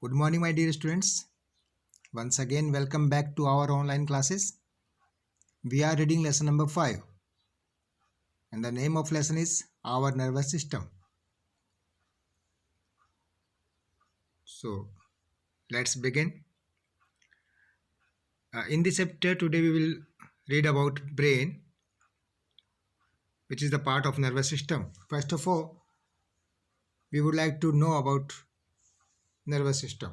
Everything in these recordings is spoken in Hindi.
Good morning, my dear students. Once again, welcome back to our online classes. We are reading lesson number 5, and the name of lesson is Our Nervous System. So, let's begin. In this chapter, today we will read about brain, which is the part of nervous system. First of all, we would like to know about nervous system.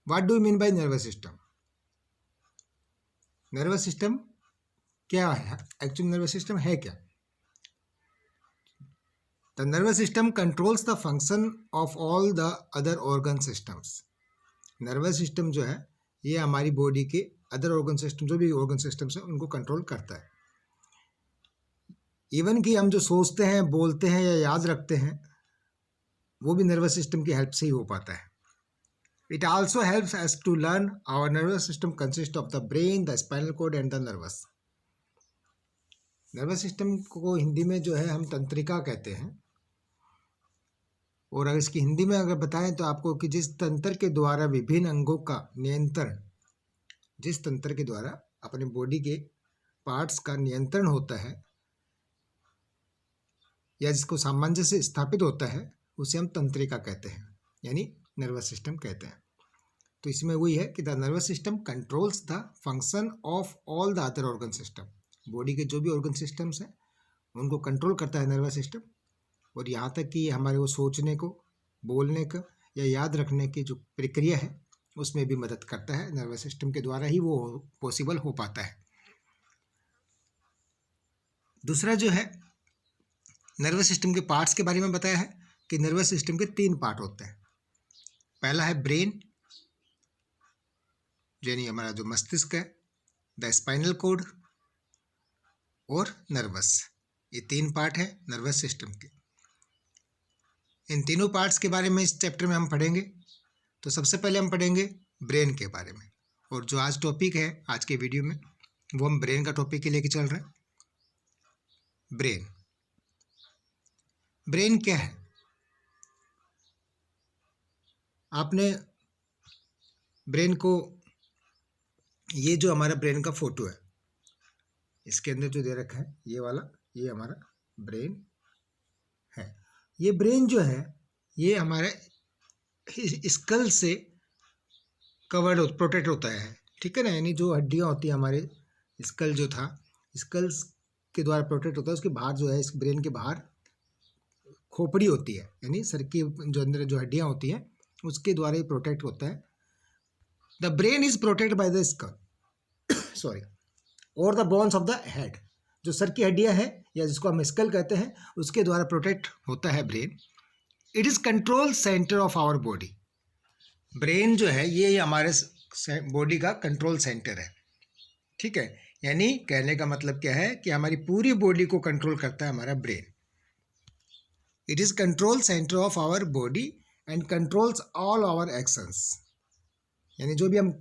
What do you mean by nervous system? Nervous system क्या है? Actually, nervous system है क्या? The nervous system controls the function of all the other organ systems. Nervous system जो है ये हमारी बॉडी के अदर ऑर्गन सिस्टम, जो भी ऑर्गन सिस्टम्स हैं उनको कंट्रोल करता है. इवन कि हम जो सोचते हैं, बोलते हैं या याद रखते हैं वो भी नर्वस सिस्टम की हेल्प से ही हो पाता है. It also helps us to learn. Our nervous system consist of the brain, the spinal cord and the nervous. Nervous system को हिंदी में जो है हम तंत्रिका कहते हैं. और अगर इसकी हिंदी में अगर बताएं तो आपको कि जिस तंत्र के द्वारा विभिन्न अंगों का नियंत्रण, जिस तंत्र के द्वारा अपने बॉडी के पार्ट्स का नियंत्रण होता है या जिसको सामंजस्य स्थापित होता है उसे हम तंत्रिका कहते हैं, यानी नर्वस सिस्टम कहते हैं. तो इसमें वही है कि the nervous system controls the function of all the other organ system. Body के जो भी ऑर्गन सिस्टम्स हैं उनको कंट्रोल करता है नर्वस सिस्टम. और यहाँ तक कि हमारे वो सोचने को, बोलने का या याद रखने की जो प्रक्रिया है उसमें भी मदद करता है. नर्वस सिस्टम के द्वारा ही वो पॉसिबल हो पाता है. दूसरा जो है नर्वस सिस्टम के पार्ट्स के बारे में बताया है कि नर्वस सिस्टम के 3 पार्ट होते हैं. पहला है ब्रेन, यानी हमारा जो मस्तिष्क है, द स्पाइनल कॉर्ड और नर्वस. ये 3 पार्ट है नर्वस सिस्टम के. इन तीनों पार्ट्स के बारे में इस चैप्टर में हम पढ़ेंगे. तो सबसे पहले हम पढ़ेंगे ब्रेन के बारे में. और जो आज टॉपिक है आज के वीडियो में वो हम ब्रेन का टॉपिक ही लेके चल रहे हैं. ब्रेन. ब्रेन क्या है? आपने ब्रेन को, ये जो हमारा ब्रेन का फोटो है इसके अंदर जो दे रखा है ये वाला, ये हमारा ब्रेन है. ये ब्रेन जो है ये हमारे स्कल से कवर्ड प्रोटेक्ट होता है, ठीक है ना. यानी जो हड्डियां होती हैं, हमारे स्कल जो था, स्कल्स के द्वारा प्रोटेक्ट होता है. उसके बाहर जो है, इस ब्रेन के बाहर खोपड़ी होती है, यानी सर की जो अंदर जो हड्डियां होती हैं उसके द्वारा ही प्रोटेक्ट होता है. The brain is protect by the skull sorry और the bones of the head. जो सर की हड्डियां हैं या जिसको हम स्कल कहते हैं उसके द्वारा प्रोटेक्ट होता है brain. It is control centre of our body. Brain जो है ये हमारे बॉडी का कंट्रोल सेंटर है, ठीक है. यानी कहने का मतलब क्या है कि हमारी पूरी बॉडी को कंट्रोल करता है हमारा brain. It is control centre of our body and controls all our actions. यानी जो भी हम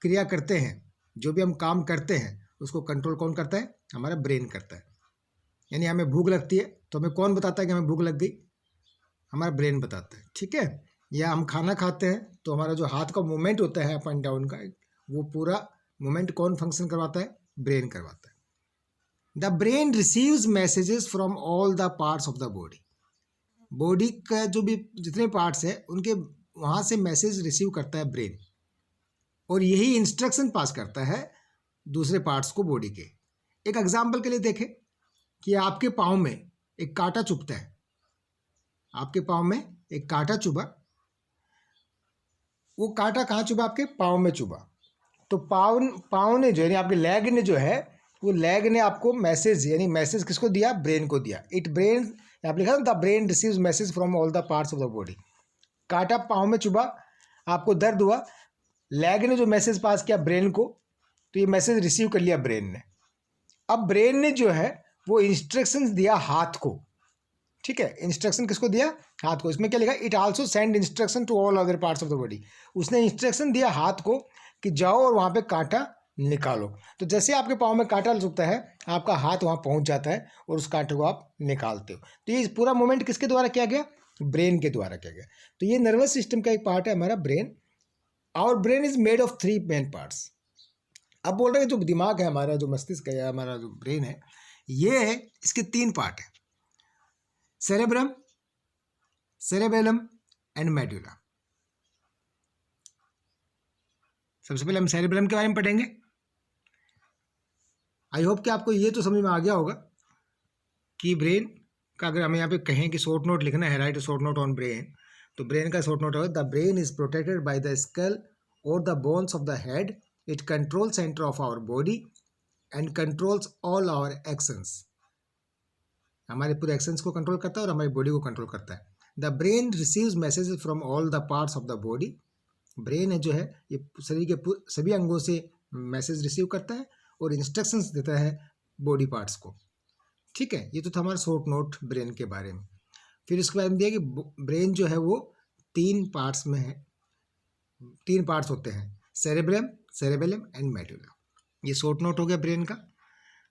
क्रिया करते हैं, जो भी हम काम करते हैं उसको कंट्रोल कौन करता है? हमारा ब्रेन करता है. यानी हमें भूख लगती है तो हमें कौन बताता है कि हमें भूख लग गई? हमारा ब्रेन बताता है, ठीक है. या हम खाना खाते हैं तो हमारा जो हाथ का मूवमेंट होता है अप एंड डाउन का, वो पूरा मूवमेंट कौन फंक्शन करवाता है? ब्रेन करवाता है. The brain receives messages from all the parts of the body. Body का जो भी जितने पार्ट्स हैं उनके वहाँ से मैसेज रिसीव करता है ब्रेन, और यही इंस्ट्रक्शन पास करता है दूसरे पार्ट्स को बॉडी के. एक एग्जाम्पल के लिए देखें कि आपके पाँव में एक कांटा चुभता है. आपके पाँव में एक कांटा चुभा, वो कांटा कहाँ चुभा? आपके पाँव में चुभा. तो पाँव ने जो है, आपके लेग ने जो है, वो लेग ने आपको मैसेज, यानी मैसेज किसको दिया? ब्रेन को दिया. इट ब्रेन, आप लिखा the brain receives message from all the parts of the body. कांटा पाँव में चुभा, आपको दर्द हुआ, लेग ने जो मैसेज पास किया ब्रेन को, तो ये मैसेज रिसीव कर लिया ब्रेन ने. अब ब्रेन ने जो है वो इंस्ट्रक्शंस दिया हाथ को, ठीक है. इंस्ट्रक्शन किसको दिया? हाथ को. इसमें क्या लिखा? It also send instruction to all other parts of the body. उसने इंस्ट्रक्शन दिया हाथ को कि जाओ और वहाँ पे कांटा निकालो. तो जैसे आपके पाँव में कांटा चुभता है, आपका हाथ वहाँ पहुँच जाता है और उस कांटे को आप निकालते हो. तो ये पूरा मूवमेंट किसके द्वारा किया गया? ब्रेन के द्वारा किया गया। तो ये नर्वस सिस्टम का एक पार्ट है हमारा brain. Our brain is made of 3 main parts. अब बोल रहे हैं जो दिमाग है हमारा, जो मस्तिष्क है, हमारा जो ब्रेन है, ये है, इसके 3 पार्ट है, सेरेब्रम, सेरेबेलम एंड मेडुला। सबसे पहले हम सेरेब्रम के बारे में पढ़ेंगे। आई होप कि आपको ये तो समझ में आ गया होगा कि ब्रेन का, अगर हम यहाँ पे कहें कि शॉर्ट नोट लिखना है, write short note on brain, तो ब्रेन का शॉर्ट नोट होगा, the brain is protected by the skull और the bones of the head, it control centre of our body and controls all our actions. हमारे पूरे एक्शंस को कंट्रोल करता है और हमारी बॉडी को कंट्रोल करता है। The brain receives messages from all the parts of the body. Brain है जो है ये शरीर के सभी अंगों से मैसेज रिसीव करता है और इंस्ट्रक्शंस देता है बॉडी पार्ट्स को। ठीक है, ये तो था हमारा शॉर्ट नोट ब्रेन के बारे में। फिर इसके बारे में दिया कि ब्रेन जो है वो 3 पार्ट्स में है, 3 पार्ट्स होते हैं, सेरेब्रम, सेरेबेलम एंड मेडुला। ये शॉर्ट नोट हो गया ब्रेन का।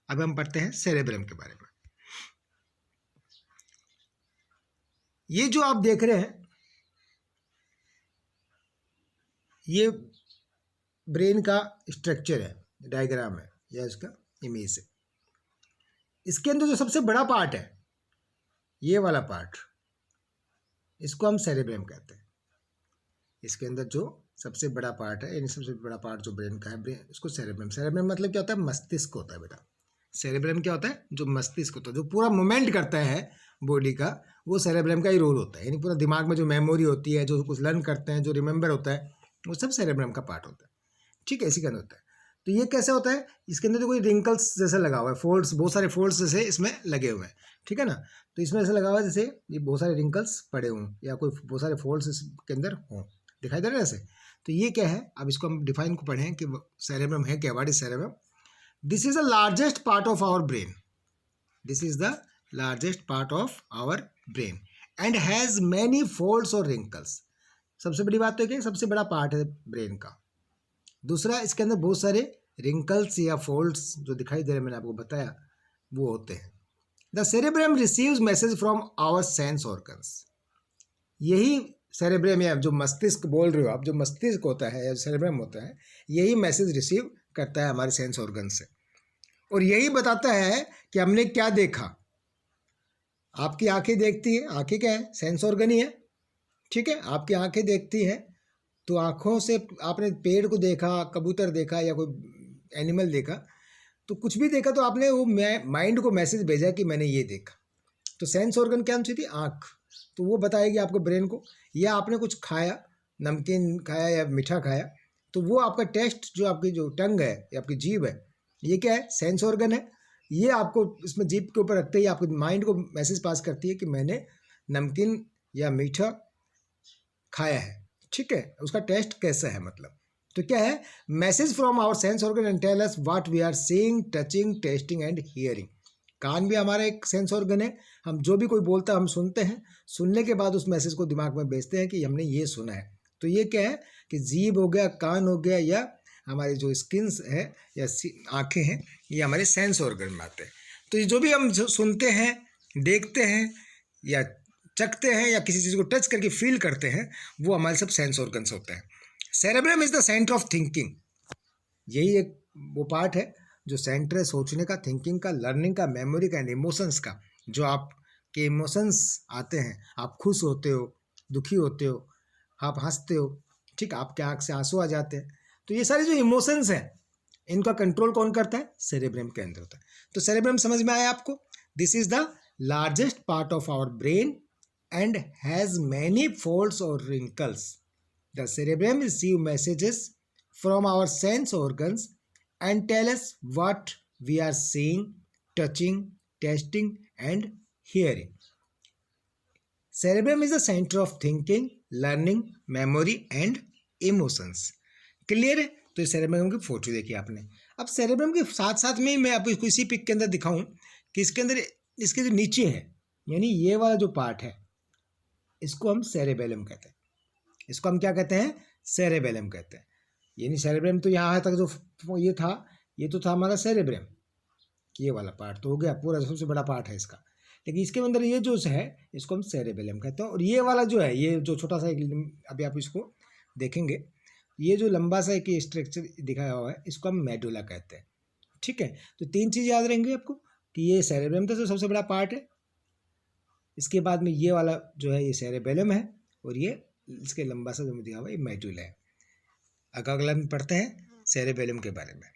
अब हम पढ़ते हैं सेरेब्रम के बारे में। ये जो आप देख रहे हैं ये ब्रेन का स्ट्रक्चर है, डायग्राम है या इसका इमेज है। इसके अंदर जो सबसे बड़ा पार्ट है, ये वाला पार्ट, इसको हम सेरेब्रम कहते हैं। इसके अंदर जो सबसे बड़ा पार्ट है, यानी सबसे बड़ा पार्ट जो ब्रेन का है, ब्रेन, इसको सेरेब्रम। सेरेब्रम मतलब क्या होता है? मस्तिष्क होता है बेटा। सेरेब्रम क्या होता है? जो मस्तिष्क होता है, जो पूरा मूवमेंट करता है बॉडी का, वो सेरेब्रम का ही रोल होता है। यानी पूरा दिमाग में जो मेमोरी होती है, जो कुछ लर्न करते हैं, जो रिमेंबर होता है, वो सब सेरेब्रम का पार्ट होता है। ठीक है, इसी के अंदर होता है। तो ये कैसे होता है? इसके अंदर जो कोई रिंकल्स जैसे लगा हुआ है, फोल्ड्स, बहुत सारे फोल्ड्स जैसे इसमें लगे हुए हैं। ठीक है ना, तो इसमें ऐसा लगा हुआ है जैसे ये बहुत सारे रिंकल्स पड़े हों या कोई बहुत सारे फोल्ड्स इसके अंदर हों, दिखाई दे रहे हैं ऐसे। तो ये क्या है? अब इसको हम डिफाइन को पढ़ें कि सेरेब्रम है क्या, what is cerebrum. This is the largest part of our brain. This is the largest part of our brain and has many folds और रिंकल्स। सबसे बड़ी बात तो क्या है? सबसे बड़ा पार्ट है ब्रेन का। दूसरा, इसके अंदर बहुत सारे रिंकल्स या फोल्ड्स जो दिखाई दे रहे हैं, मैंने आपको बताया, वो होते हैं। The cerebrum receives message from our sense organs. यही सेरेब्रम या जो मस्तिष्क बोल रहे हो आप, जो मस्तिष्क होता है या सेरेब्रम होता है, यही मैसेज रिसीव करता है हमारे सेंस ऑर्गन से और यही बताता है कि हमने क्या देखा। आपकी आंखें देखती है, आंखें क्या है? सेंस ऑर्गन ही है। ठीक है, आपकी आंखें देखती हैं, तो आँखों से आपने पेड़ को देखा, कबूतर देखा या कोई एनिमल देखा, तो कुछ भी देखा तो आपने वो माइंड को मैसेज भेजा कि मैंने ये देखा। तो सेंस ऑर्गन क्या होनी चाहिए? आँख। तो वो बताएगी आपको ब्रेन को। या आपने कुछ खाया, नमकीन खाया या मीठा खाया, तो वो आपका टेस्ट, जो आपकी जो टंग है या आपकी जीभ है, ये क्या है? सेंस ऑर्गन है। ये आपको इसमें जीभ के ऊपर रखते ही आपके माइंड को मैसेज पास करती है कि मैंने नमकीन या मीठा खाया है। ठीक है, उसका टेस्ट कैसा है मतलब। तो क्या है? Message from our sense organ and tell us what we are seeing, touching, tasting and hearing. कान भी हमारा एक सेंस ऑर्गन है। हम जो भी कोई बोलता है हम सुनते हैं, सुनने के बाद उस मैसेज को दिमाग में भेजते हैं कि हमने ये सुना है। तो ये क्या है कि जीभ हो गया, कान हो गया, या हमारी जो स्किन्स है या आँखें हैं, ये हमारे सेंस ऑर्गन में आते हैं। तो ये जो भी हम सुनते हैं, देखते हैं या चखते हैं या किसी चीज़ को टच करके फील करते हैं, वो हमारे सब सेंस ऑर्गन्स होते हैं। Cerebrum is the centre of thinking. यही एक वो पार्ट है जो सेंटर है सोचने का, थिंकिंग का, लर्निंग का, मेमोरी का एंड इमोशंस का। जो आपके इमोशंस आते हैं, आप खुश होते हो, दुखी होते हो, आप हंसते हो, ठीक, आपके आँख से आंसू आ जाते हैं, तो ये सारे जो इमोशंस हैं, इनका कंट्रोल कौन करता है? सेरेब्रम के अंदर होता है। तो सेरेब्रम समझ में आया आपको? This is the largest part of our brain and has many folds or wrinkles. The cerebrum receives messages from our sense organs and tell us what we are seeing, touching, tasting and hearing. Cerebrum is the center of thinking, learning, memory and emotions. Clear है? तो इस सेरेब्रम की फोटो देखी आपने। अब सेरेब्रम के साथ साथ में मैं आपको इसी पिक के अंदर दिखाऊं कि इसके अंदर इसके जो नीचे है, यानी ये वाला जो पार्ट है, इसको हम सेरेबेलम कहते हैं। इसको हम क्या कहते हैं? सेरेबेलम कहते हैं। यानी सेरेब्रम तो यहाँ तक जो ये था, ये तो था हमारा सेरेब्रम, ये वाला पार्ट तो हो गया पूरा, सबसे बड़ा पार्ट है इसका। लेकिन इसके अंदर ये जो है इसको हम सेरेबेलम कहते हैं। और ये वाला जो है, ये जो छोटा सा अभी आप इसको देखेंगे, ये जो लंबा सा एक स्ट्रक्चर दिखाया हुआ है इसको हम मेडुला कहते हैं। ठीक है, तो 3 चीज़ याद रहेंगी आपको कि ये सेरेब्रम तो सबसे बड़ा पार्ट है, इसके बाद में ये वाला जो है ये सेरेबेलम है, और ये इसके लंबा सा जो दिया हुआ है ये मेडुला है। अगला में पढ़ते हैं सेरेबेलम के बारे में।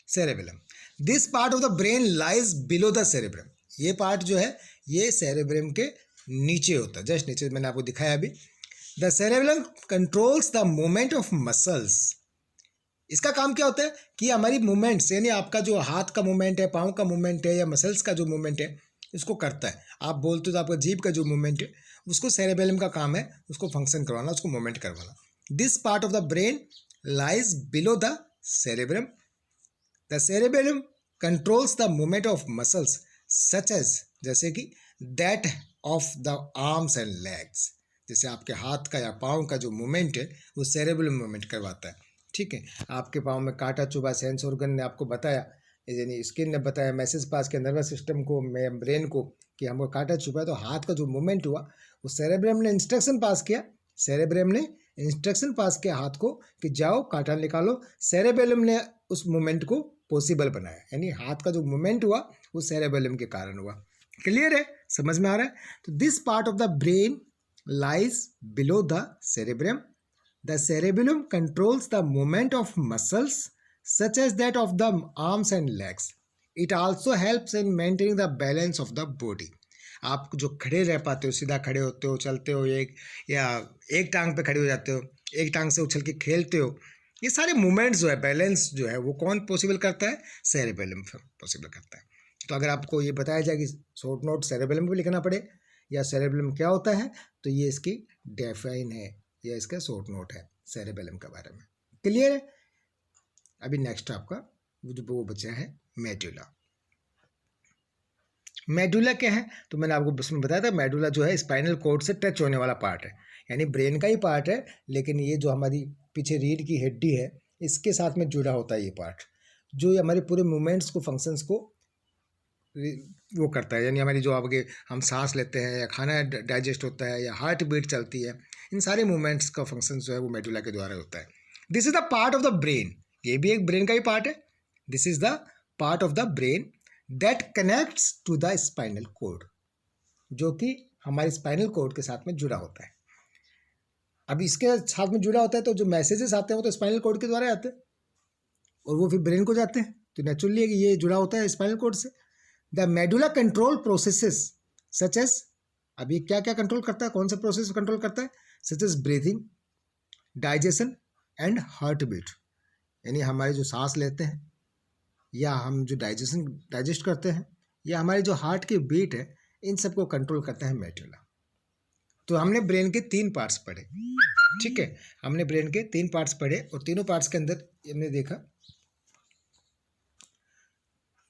Cerebellum, this part of the brain lies below the cerebrum. ये पार्ट जो है ये सेरेब्रम के नीचे होता है, जस्ट नीचे, मैंने आपको दिखाया अभी। The cerebellum controls the movement of muscles. इसका काम क्या होता है कि हमारी मूवमेंट्स, यानी आपका जो हाथ का मूवमेंट है, पाँव का मूवमेंट है, या मसल्स का जो मूवमेंट है, इसको करता है। आप बोलते हो तो आपका जीभ का जो मूवमेंट है उसको सेरेबेलम का काम है, उसको फंक्शन करवाना, उसको मूवमेंट करवाना। This part of the brain lies below the cerebrum. The cerebellum controls the movement of muscles such as, जैसे कि that of the arms and legs. जैसे आपके हाथ का या पाँव का जो मूवमेंट है वो सेरेबेलम मूवमेंट करवाता है। ठीक है, आपके पाँव में कांटा चुभा, सेंस ऑर्गन ने आपको बताया, यानी स्किन ने बताया, मैसेज पास किया नर्वस सिस्टम को, ब्रेन को, कि हमको कांटा चुभा है, तो हाथ का जो मूवमेंट हुआ वो सेरेब्रम ने इंस्ट्रक्शन पास किया। सेरेब्रम ने इंस्ट्रक्शन पास किया हाथ को कि जाओ कांटा निकालो। सेरेबेलम ने उस मूवमेंट को पॉसिबल बनाया, यानी हाथ का जो मूवमेंट हुआ वो सेरेबेलम के कारण हुआ। क्लियर है, समझ में आ रहा है? तो this part of the brain lies below the cerebrum. The cerebellum controls the movement of muscles such as that of the arms and legs. It also helps in maintaining the balance of the body. आप जो खड़े रह पाते हो, सीधा खड़े होते हो, चलते हो, एक टांग पे खड़े हो जाते हो, एक टांग से उछल के खेलते हो, ये सारे मूवमेंट्स जो है, बैलेंस जो है, वो कौन पॉसिबल करता है? सेरेबेलम पॉसिबल करता है। तो अगर आपको ये बताया जाए कि शॉर्ट नोट सेरेबेलम पे लिखना पड़े या सेरेबेलम क्या होता है, तो ये इसकी डेफाइन है, यह इसका शॉर्ट नोट है सेरेबेलम के बारे में। क्लियर है? अभी नेक्स्ट आपका वो बचा है मेडुला। मेडुला क्या है? तो मैंने आपको उसमें बताया था, मेडुला जो है स्पाइनल कॉर्ड से टच होने वाला पार्ट है, यानी ब्रेन का ही पार्ट है, लेकिन ये जो हमारी पीछे रीढ़ की हड्डी है इसके साथ में जुड़ा होता है ये पार्ट, जो हमारे पूरे मूवमेंट्स को, फंक्शंस को वो करता है। यानी हमारी जो आगे हम सांस लेते हैं, या खाना डाइजेस्ट होता है, या हार्ट बीट चलती है, इन सारे मूवमेंट्स का फंक्शन जो है वो मेडुला के द्वारा होता है। This is the part of the brain, ये भी एक ब्रेन का ही पार्ट है। This is the part of the brain that connects to the spinal cord, जो कि हमारे स्पाइनल कोड के साथ में जुड़ा होता है। अब इसके साथ में जुड़ा होता है तो जो मैसेजेस आते हैं वो तो स्पाइनल कोड के द्वारा आते हैं और वो फिर ब्रेन को जाते हैं, तो नेचुरली है कि ये जुड़ा होता है स्पाइनल कोड से। The medulla control processes such as, अब ये क्या क्या कंट्रोल करता है, कौन सा प्रोसेस कंट्रोल करता है? Such as breathing, digestion and heart beat, यानी हमारे जो सांस लेते हैं, या हम जो डाइजेस्ट करते हैं, या हमारी जो हार्ट की बीट है, इन सबको कंट्रोल करता है मेडुला। तो हमने ब्रेन के 3 पार्ट्स पढ़े। ठीक है, हमने ब्रेन के 3 पार्ट्स पढ़े और तीनों पार्ट्स के अंदर हमने देखा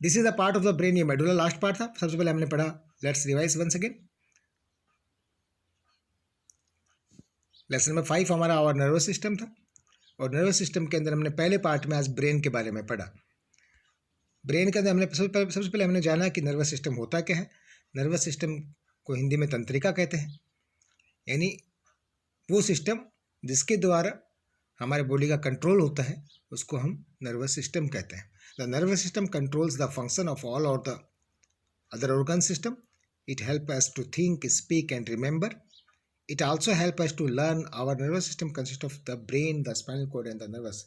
this is the part of the brain, ये मेडुला लास्ट पार्ट था। सबसे पहले हमने पढ़ा, let's revise once again. Lesson number 5 हमारा और नर्वस सिस्टम था, और नर्वस सिस्टम के अंदर हमने पहले पार्ट में आज ब्रेन के बारे में पढ़ा। ब्रेन के अंदर हमने सबसे पहले हमने जाना कि नर्वस सिस्टम होता क्या है। नर्वस सिस्टम को हिंदी में तंत्रिका कहते हैं, यानी वो सिस्टम जिसके द्वारा हमारे बॉडी का कंट्रोल होता है उसको हम नर्वस सिस्टम कहते हैं। The nervous system controls the function of all और the other organ system. It help us to think, speak and remember. It also help us to learn. Our nervous system consists of the brain, the spinal cord and the nervous.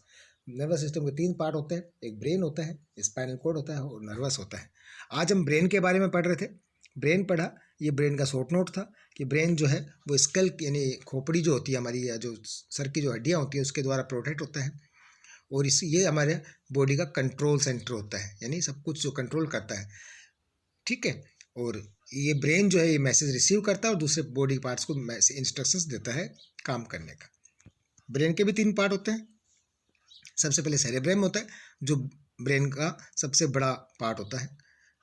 Nervous system के 3 पार्ट होते हैं, एक ब्रेन होता है, स्पाइनल कोड होता है और नर्वस होता है। आज हम ब्रेन के बारे में पढ़ रहे थे, ब्रेन पढ़ा, ये ब्रेन का शॉर्ट नोट था कि ब्रेन जो है वो स्कल यानी खोपड़ी जो होती है हमारी, या जो सर की जो हड्डियाँ होती है उसके द्वारा प्रोटेक्ट होता है, और ये हमारे बॉडी का कंट्रोल सेंटर होता है, यानी सब कुछ जो कंट्रोल करता है। ठीक है, और ये ब्रेन जो है ये मैसेज रिसीव करता है और दूसरे बॉडी पार्ट्स को इंस्ट्रक्शंस देता है काम करने का। ब्रेन के भी 3 पार्ट होते हैं। सबसे पहले सेरेब्रम होता है जो ब्रेन का सबसे बड़ा पार्ट होता है,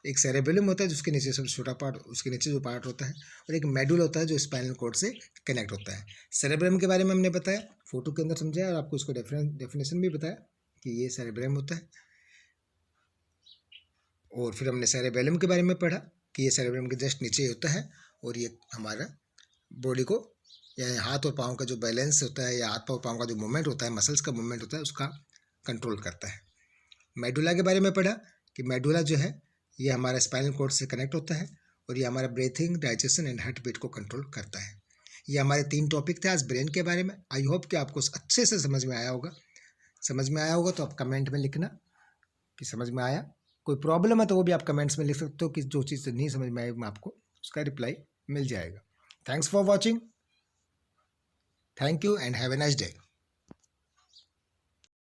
एक सेरेबेलम होता है जिसके नीचे सबसे छोटा पार्ट, उसके नीचे जो पार्ट होता है, और एक मेडुला होता है जो स्पाइनल कॉर्ड से कनेक्ट होता है। सेरेब्रम के बारे में हमने बताया, फोटो के अंदर समझाया और आपको इसको डेफिनेशन भी बताया कि ये सेरेब्रम होता है। और फिर हमने सेरेबेलम के बारे में पढ़ा कि ये सेरेबेलम के जस्ट नीचे होता है और ये हमारा बॉडी को या हाथ और पाँव का जो बैलेंस होता है या हाथ पाँव का जो मूवमेंट होता है, मसल्स का मूवमेंट होता है, उसका कंट्रोल करता है। मेडुला के बारे में पढ़ा कि मेडुला जो है ये हमारा स्पाइनल कॉर्ड से कनेक्ट होता है और ये हमारा breathing, digestion and heart beat को कंट्रोल करता है। ये हमारे 3 टॉपिक थे आज ब्रेन के बारे में। आई होप कि आपको अच्छे से समझ में आया होगा। समझ में आया होगा तो आप कमेंट में लिखना कि समझ में आया। कोई प्रॉब्लम है तो वो भी आप कमेंट्स में लिख सकते हो कि जो चीज़ नहीं समझ में आई आपको उसका रिप्लाई मिल जाएगा। Thanks for watching. Thank you and have a nice day.